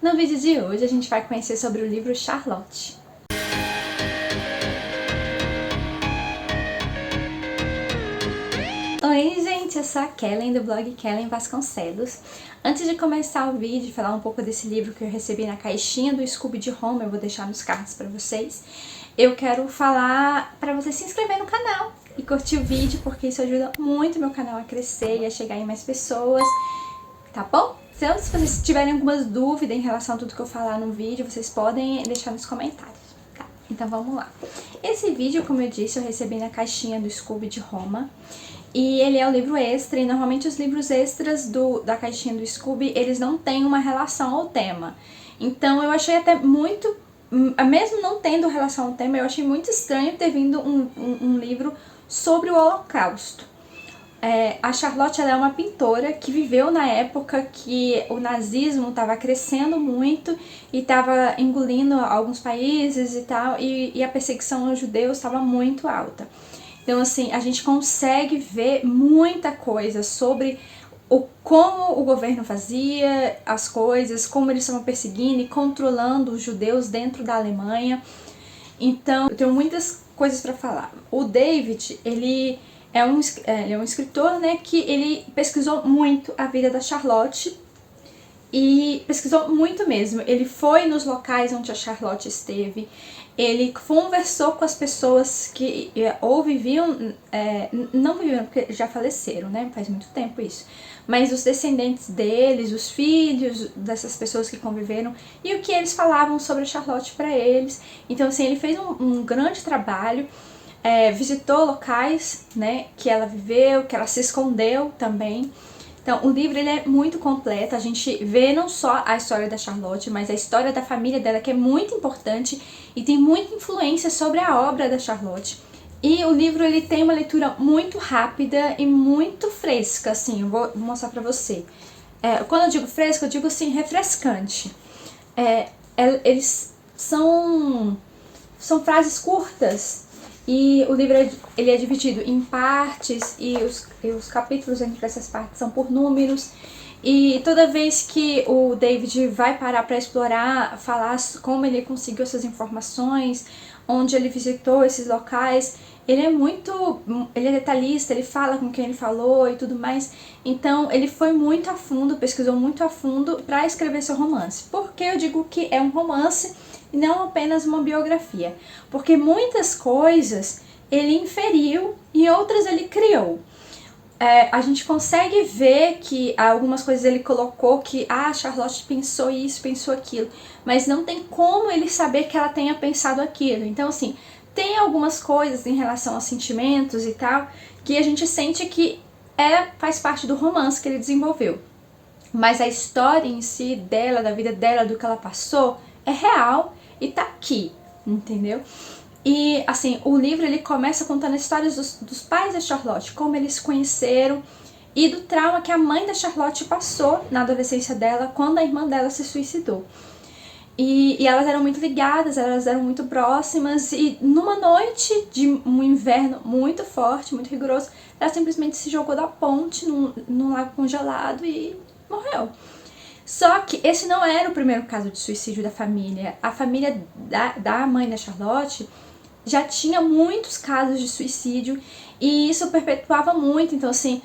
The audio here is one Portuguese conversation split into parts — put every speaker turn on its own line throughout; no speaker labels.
No vídeo de hoje a gente vai conhecer sobre o livro Charlotte. Oi gente, eu sou a Kellen do blog Kellen Vasconcelos. Antes de começar o vídeo e falar um pouco desse livro que eu recebi na caixinha do Scooby de Home, eu vou deixar nos cards pra vocês, eu quero falar pra você se inscrever no canal e curtir o vídeo, porque isso ajuda muito meu canal a crescer e a chegar em mais pessoas, tá bom? Então, se vocês tiverem algumas dúvidas em relação a tudo que eu falar no vídeo, vocês podem deixar nos comentários, tá? Então vamos lá. Esse vídeo, como eu disse, eu recebi na caixinha do Scooby de Roma. E ele é um livro extra, e normalmente os livros extras da caixinha do Scooby, eles não têm uma relação ao tema. Então eu achei até muito, mesmo não tendo relação ao tema, eu achei muito estranho ter vindo um livro sobre o Holocausto. A Charlotte, ela é uma pintora que viveu na época que o nazismo estava crescendo muito e estava engolindo alguns países e tal, e a perseguição aos judeus estava muito alta. Então, assim, a gente consegue ver muita coisa sobre como o governo fazia as coisas, como eles estavam perseguindo e controlando os judeus dentro da Alemanha. Então, eu tenho muitas coisas para falar. O David, ele é um escritor, né, que ele pesquisou muito a vida da Charlotte, e pesquisou muito mesmo. Ele foi nos locais onde a Charlotte esteve, ele conversou com as pessoas que ou viviam, não viviam porque já faleceram, né, faz muito tempo isso, mas os descendentes deles, os filhos dessas pessoas que conviveram, e o que eles falavam sobre a Charlotte para eles. Então, assim, ele fez um grande trabalho, visitou locais, né, que ela viveu, que ela se escondeu também. Então, o livro ele é muito completo, a gente vê não só a história da Charlotte, mas a história da família dela, que é muito importante e tem muita influência sobre a obra da Charlotte. E o livro ele tem uma leitura muito rápida e muito fresca, assim, eu vou mostrar pra você. Quando eu digo fresca, eu digo assim, refrescante. Eles são frases curtas. E o livro ele é dividido em partes, e os capítulos entre essas partes são por números. E toda vez que o David vai parar para explorar, falar como ele conseguiu essas informações, onde ele visitou esses locais, ele é detalhista, ele fala com quem ele falou e tudo mais. Então ele foi muito a fundo, pesquisou muito a fundo para escrever seu romance. Por que eu digo que é um romance e não apenas uma biografia? Porque muitas coisas ele inferiu e outras ele criou. A gente consegue ver que algumas coisas ele colocou que a Charlotte pensou isso, pensou aquilo, mas não tem como ele saber que ela tenha pensado aquilo. Então, assim, tem algumas coisas em relação a sentimentos e tal, que a gente sente que faz parte do romance que ele desenvolveu. Mas a história em si dela, da vida dela, do que ela passou, é real e tá aqui, entendeu? E, assim, o livro ele começa contando histórias dos pais da Charlotte, como eles se conheceram e do trauma que a mãe da Charlotte passou na adolescência dela, quando a irmã dela se suicidou. E elas eram muito ligadas, elas eram muito próximas, e numa noite de um inverno muito forte, muito rigoroso, ela simplesmente se jogou da ponte num lago congelado e morreu. Só que esse não era o primeiro caso de suicídio da família. A família da mãe da Charlotte já tinha muitos casos de suicídio, e isso perpetuava muito. Então, assim,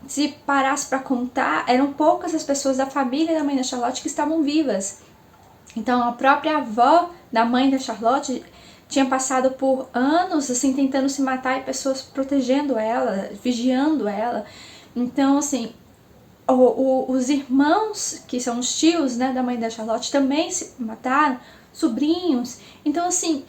se parasse para contar, eram poucas as pessoas da família da mãe da Charlotte que estavam vivas. Então, a própria avó da mãe da Charlotte tinha passado por anos, assim, tentando se matar, e pessoas protegendo ela, vigiando ela. Então, assim, os irmãos, que são os tios, né, da mãe da Charlotte, também se mataram, sobrinhos. Então, assim,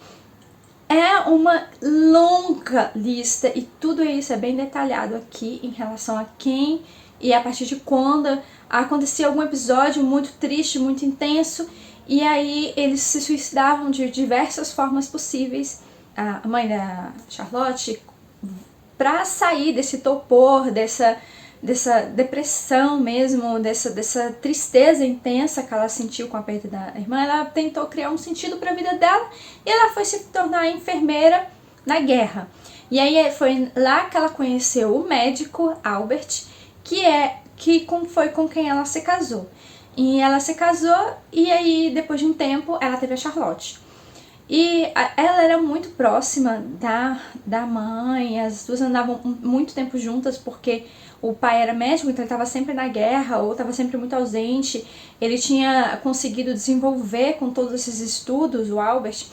é uma longa lista, e tudo isso é bem detalhado aqui em relação a quem e a partir de quando acontecia algum episódio muito triste, muito intenso, e aí eles se suicidavam de diversas formas possíveis. A mãe da Charlotte, para sair desse torpor, dessa depressão mesmo, dessa tristeza intensa que ela sentiu com a perda da irmã, ela tentou criar um sentido para a vida dela, e ela foi se tornar enfermeira na guerra. E aí foi lá que ela conheceu o médico Albert, que foi com quem ela se casou. E ela se casou e aí, depois de um tempo, ela teve a Charlotte. E ela era muito próxima da mãe, as duas andavam muito tempo juntas porque o pai era médico, então ele estava sempre na guerra ou estava sempre muito ausente. Ele tinha conseguido desenvolver com todos esses estudos, o Albert,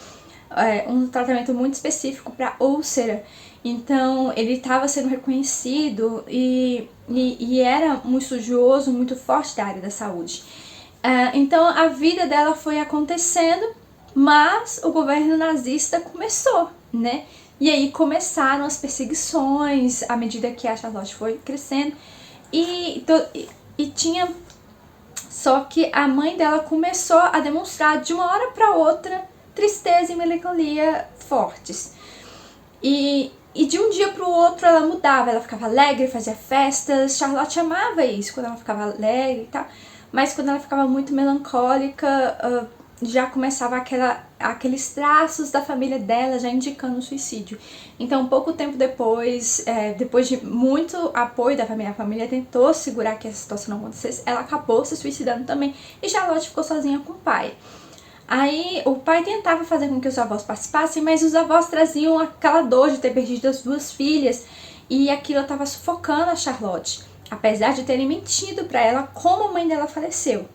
um tratamento muito específico para úlcera. Então ele estava sendo reconhecido e era muito estudioso, muito forte da área da saúde. Então a vida dela foi acontecendo, mas o governo nazista começou, né? E aí começaram as perseguições à medida que a Charlotte foi crescendo. E tinha... Só que a mãe dela começou a demonstrar de uma hora para outra tristeza e melancolia fortes. E de um dia para o outro ela mudava, ela ficava alegre, fazia festas. Charlotte amava isso, quando ela ficava alegre e tal. Mas quando ela ficava muito melancólica, já começava aqueles traços da família dela já indicando o suicídio. Então, pouco tempo depois, depois de muito apoio da família, a família tentou segurar que essa situação não acontecesse, ela acabou se suicidando também e Charlotte ficou sozinha com o pai. Aí o pai tentava fazer com que os avós participassem, mas os avós traziam aquela dor de ter perdido as duas filhas e aquilo estava sufocando a Charlotte, apesar de terem mentido para ela como a mãe dela faleceu.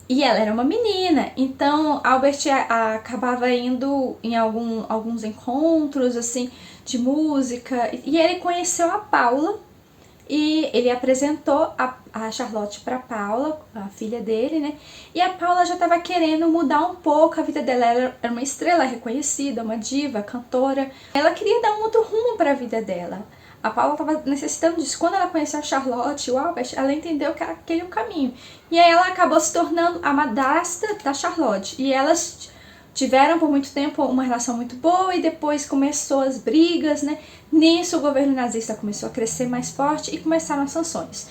E ela era uma menina, então Albert acabava indo em alguns encontros assim de música e ele conheceu a Paula e ele apresentou a Charlotte para Paula, a filha dele, né? E a Paula já estava querendo mudar um pouco a vida dela. Ela era uma estrela reconhecida, uma diva, cantora. Ela queria dar um outro rumo para a vida dela. A Paula estava necessitando disso. Quando ela conheceu a Charlotte e o Albert, ela entendeu que era aquele o caminho. E aí ela acabou se tornando a madrasta da Charlotte. E elas tiveram por muito tempo uma relação muito boa e depois começou as brigas, né? Nisso o governo nazista começou a crescer mais forte e começaram as sanções.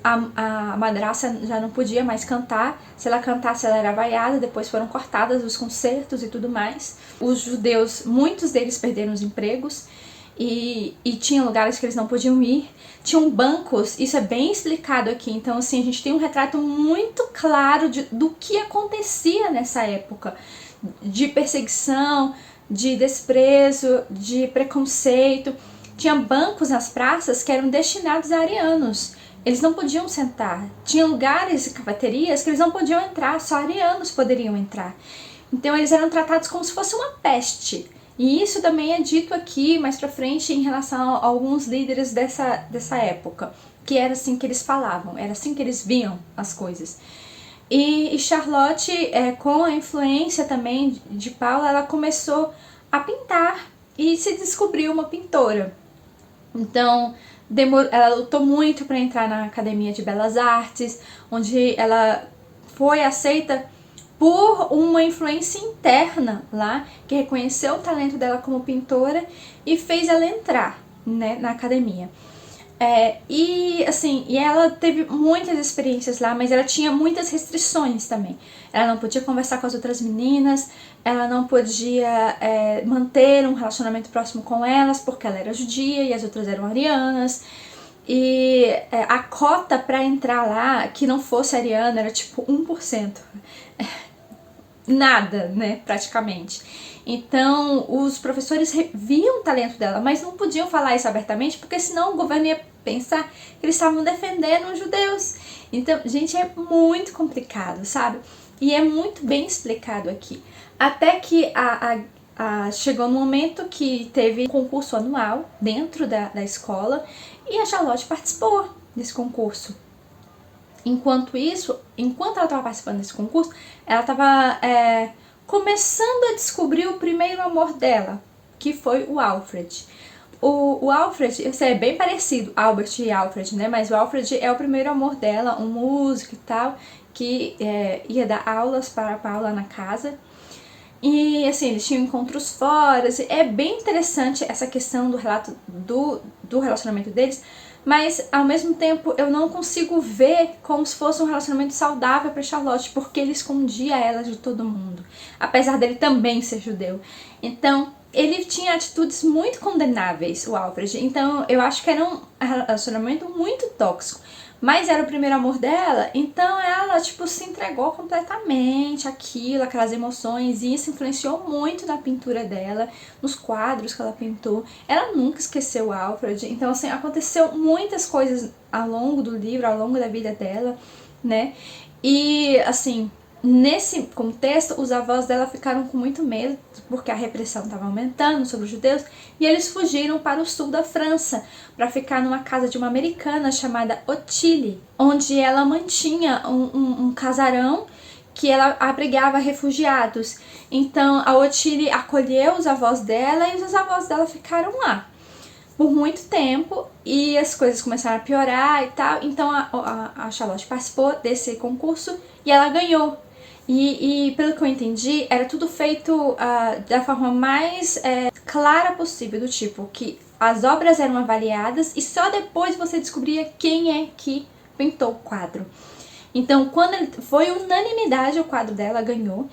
A madrasta já não podia mais cantar, se ela cantasse ela era vaiada, depois foram cortadas os concertos e tudo mais. Os judeus, muitos deles perderam os empregos e tinham lugares que eles não podiam ir. Tinham bancos, isso é bem explicado aqui, então assim, a gente tem um retrato muito claro do que acontecia nessa época, de perseguição, de desprezo, de preconceito. Tinha bancos nas praças que eram destinados a arianos. Eles não podiam sentar. Tinha lugares e cafeterias que eles não podiam entrar, só arianos poderiam entrar. Então eles eram tratados como se fosse uma peste. E isso também é dito aqui mais pra frente em relação a alguns líderes dessa época, que era assim que eles falavam, era assim que eles viam as coisas. E Charlotte, com a influência também de Paula, ela começou a pintar e se descobriu uma pintora. Então, ela lutou muito para entrar na Academia de Belas Artes, onde ela foi aceita por uma influência interna lá, que reconheceu o talento dela como pintora e fez ela entrar, né, na academia. E ela teve muitas experiências lá, mas ela tinha muitas restrições também. Ela não podia conversar com as outras meninas, ela não podia manter um relacionamento próximo com elas, porque ela era judia e as outras eram arianas. E a cota para entrar lá, que não fosse ariana, era tipo 1%. Nada, né, praticamente. Então, os professores viam o talento dela, mas não podiam falar isso abertamente, porque senão o governo ia pensar que eles estavam defendendo os judeus. Então, gente, é muito complicado, sabe? E é muito bem explicado aqui. Até que chegou no momento que teve um concurso anual dentro da escola e a Charlotte participou desse concurso. Enquanto ela estava participando desse concurso, ela estava começando a descobrir o primeiro amor dela, que foi o Alfred. O Alfred, isso é bem parecido, Albert e Alfred, né? Mas o Alfred é o primeiro amor dela, um músico e tal, que ia dar aulas para a Paula na casa. E assim, eles tinham encontros fora, é bem interessante essa questão do relato do relacionamento deles, mas ao mesmo tempo eu não consigo ver como se fosse um relacionamento saudável para Charlotte, porque ele escondia ela de todo mundo, apesar dele também ser judeu. Então, ele tinha atitudes muito condenáveis, o Alfred, então eu acho que era um relacionamento muito tóxico. mas era o primeiro amor dela, então ela, tipo, se entregou completamente àquilo, aquelas emoções, e isso influenciou muito na pintura dela, nos quadros que ela pintou. Ela nunca esqueceu o Alfred, então, assim, aconteceu muitas coisas ao longo do livro, ao longo da vida dela, né, e, assim, nesse contexto, os avós dela ficaram com muito medo, porque a repressão estava aumentando sobre os judeus, e eles fugiram para o sul da França, para ficar numa casa de uma americana chamada Ottilie, onde ela mantinha um casarão que ela abrigava refugiados. Então a Ottilie acolheu os avós dela e os avós dela ficaram lá por muito tempo, e as coisas começaram a piorar e tal. Então a Charlotte participou desse concurso e ela ganhou. E pelo que eu entendi, era tudo feito da forma mais clara possível, do tipo que as obras eram avaliadas e só depois você descobria quem é que pintou o quadro. Então, quando foi unanimidade, o quadro dela ganhou.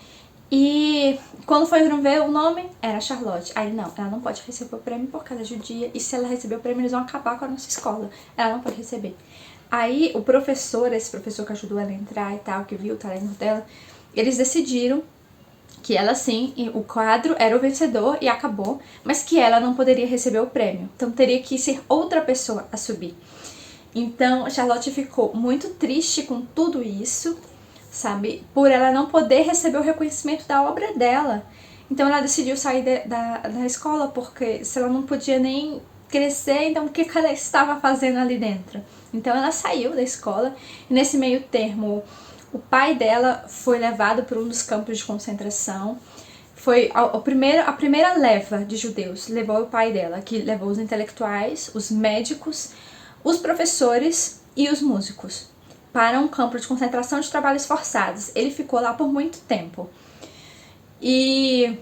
E quando foi ver o nome, era Charlotte. Aí não, ela não pode receber o prêmio porque ela é judia, e se ela receber o prêmio, eles vão acabar com a nossa escola. Ela não pode receber. Aí o professor, esse professor que ajudou ela a entrar e tal, que viu o talento dela, eles decidiram que ela sim, o quadro era o vencedor e acabou, mas que ela não poderia receber o prêmio. Então teria que ser outra pessoa a subir. Então Charlotte ficou muito triste com tudo isso, sabe? Por ela não poder receber o reconhecimento da obra dela. Então ela decidiu sair da escola, porque se ela não podia nem crescer, então o que ela estava fazendo ali dentro? Então ela saiu da escola, e nesse meio termo o pai dela foi levado para um dos campos de concentração. Foi a primeira leva de judeus, levou o pai dela, que levou os intelectuais, os médicos, os professores e os músicos para um campo de concentração de trabalhos forçados. Ele ficou lá por muito tempo. E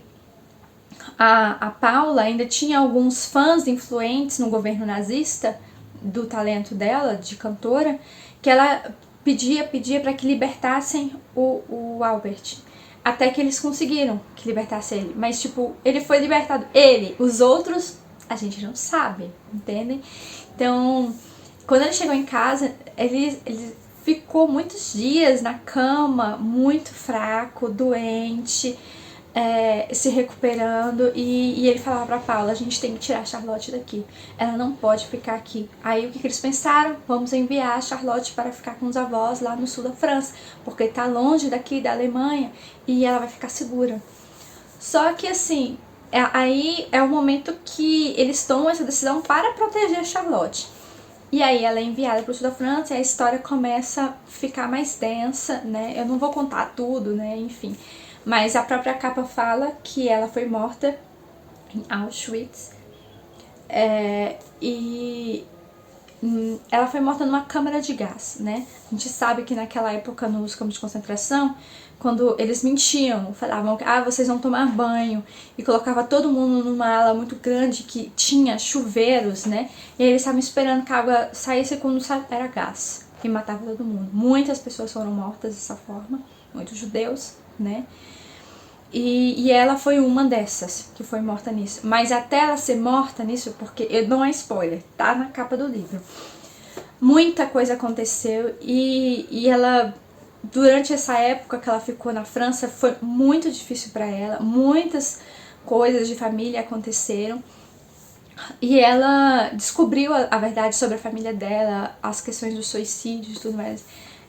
a Paula ainda tinha alguns fãs influentes no governo nazista do talento dela, de cantora, que ela pedia para que libertassem o Albert. Até que eles conseguiram que libertasse ele. Mas, tipo, ele foi libertado. Ele, os outros, a gente não sabe, entendem? Então, quando ele chegou em casa, ele ficou muitos dias na cama, muito fraco, doente, se recuperando, e ele falava pra Paula: a gente tem que tirar a Charlotte daqui, ela não pode ficar aqui. Aí o que eles pensaram? Vamos enviar a Charlotte para ficar com os avós lá no sul da França, porque tá longe daqui da Alemanha e ela vai ficar segura. Só que assim, aí é o momento que eles tomam essa decisão para proteger a Charlotte. E aí ela é enviada para o sul da França e a história começa a ficar mais densa, né? Eu não vou contar tudo, né? Enfim. Mas a própria capa fala que ela foi morta em Auschwitz. E ela foi morta numa câmara de gás, né? A gente sabe que naquela época, nos campos de concentração, quando eles mentiam, falavam que vocês vão tomar banho, e colocava todo mundo numa ala muito grande que tinha chuveiros, né? E eles estavam esperando que a água saísse, quando era gás, e matava todo mundo. Muitas pessoas foram mortas dessa forma, muitos judeus, né? E ela foi uma dessas que foi morta nisso. Mas até ela ser morta nisso, porque não é spoiler, tá na capa do livro, muita coisa aconteceu, e ela, durante essa época que ela ficou na França, foi muito difícil para ela. Muitas coisas de família aconteceram, e ela descobriu a verdade sobre a família dela, as questões dos suicídios e tudo mais.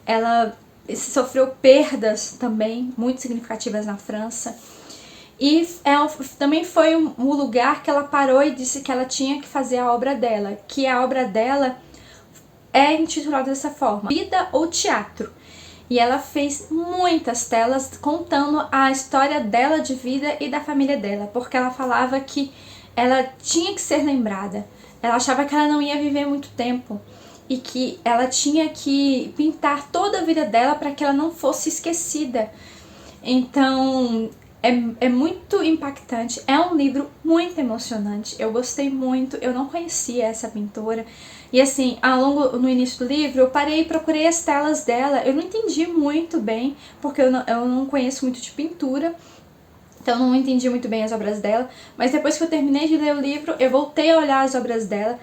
Ela sofreu perdas também muito significativas na França. E também foi um lugar que ela parou e disse que ela tinha que fazer a obra dela, que a obra dela é intitulada dessa forma: Vida ou Teatro. E ela fez muitas telas contando a história dela de vida e da família dela, porque ela falava que ela tinha que ser lembrada. Ela achava que ela não ia viver muito tempo e que ela tinha que pintar toda a vida dela para que ela não fosse esquecida. Então é muito impactante, é um livro muito emocionante, eu gostei muito. Eu não conhecia essa pintora, e assim, no início do livro, eu parei e procurei as telas dela. Eu não entendi muito bem, porque eu não conheço muito de pintura, então não entendi muito bem as obras dela. Mas depois que eu terminei de ler o livro, eu voltei a olhar as obras dela.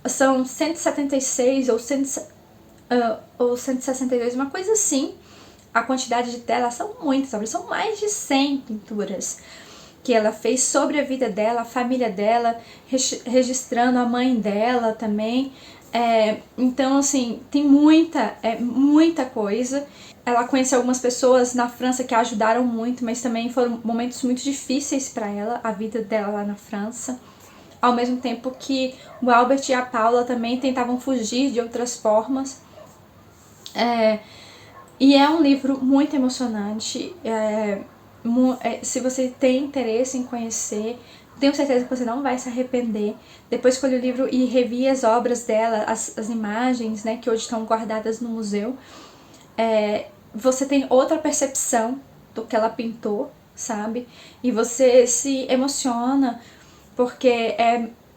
São 176 ou ou 162, uma coisa assim. A quantidade de telas são muitas obras, são mais de 100 pinturas que ela fez sobre a vida dela, a família dela, registrando a mãe dela também. Então, assim, tem muita coisa. Ela conheceu algumas pessoas na França que a ajudaram muito, mas também foram momentos muito difíceis para ela, a vida dela lá na França. Ao mesmo tempo que o Albert e a Paula também tentavam fugir de outras formas. E é um livro muito emocionante. Se você tem interesse em conhecer, tenho certeza que você não vai se arrepender. Depois que eu li o livro e revi as obras dela, as imagens, né, que hoje estão guardadas no museu, você tem outra percepção do que ela pintou, sabe? E você se emociona porque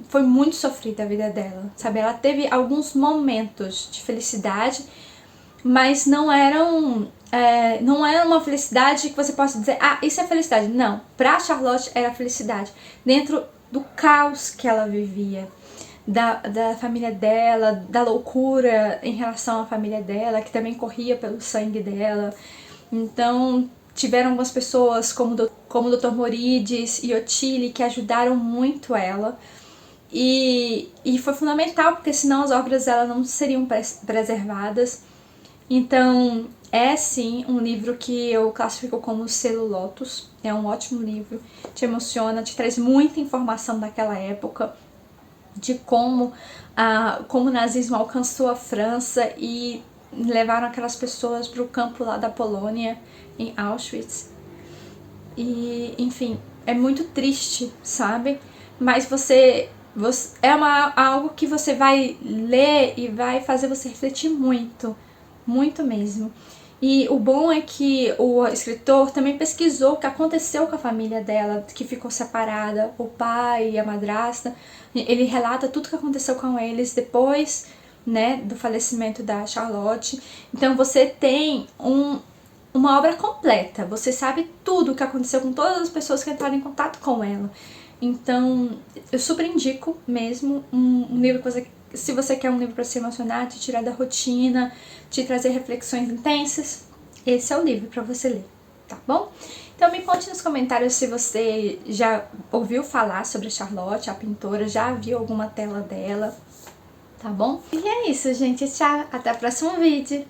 foi muito sofrida a vida dela, sabe? Ela teve alguns momentos de felicidade, mas não era uma felicidade que você possa dizer, ah, isso é felicidade. Não, pra Charlotte era felicidade. Dentro do caos que ela vivia, da família dela, da loucura em relação à família dela, que também corria pelo sangue dela. Então, tiveram algumas pessoas como o Dr. Morides e Ottilie que ajudaram muito ela. E foi fundamental, porque senão as obras dela não seriam preservadas. Então, é sim um livro que eu classifico como selo Lotus. É um ótimo livro, te emociona, te traz muita informação daquela época, de como o nazismo alcançou a França e levaram aquelas pessoas para o campo lá da Polônia, em Auschwitz. E, enfim, é muito triste, sabe? Mas algo que você vai ler e vai fazer você refletir muito. Muito mesmo. E o bom é que o escritor também pesquisou o que aconteceu com a família dela, que ficou separada, o pai e a madrasta. Ele relata tudo o que aconteceu com eles depois, né, do falecimento da Charlotte. Então você tem uma obra completa, você sabe tudo o que aconteceu com todas as pessoas que entraram em contato com ela. Então, eu super indico mesmo um livro que você... Se você quer um livro para se emocionar, te tirar da rotina, te trazer reflexões intensas, esse é o livro para você ler, tá bom? Então me conte nos comentários se você já ouviu falar sobre a Charlotte, a pintora, já viu alguma tela dela, tá bom? E é isso, gente. Tchau, até o próximo vídeo!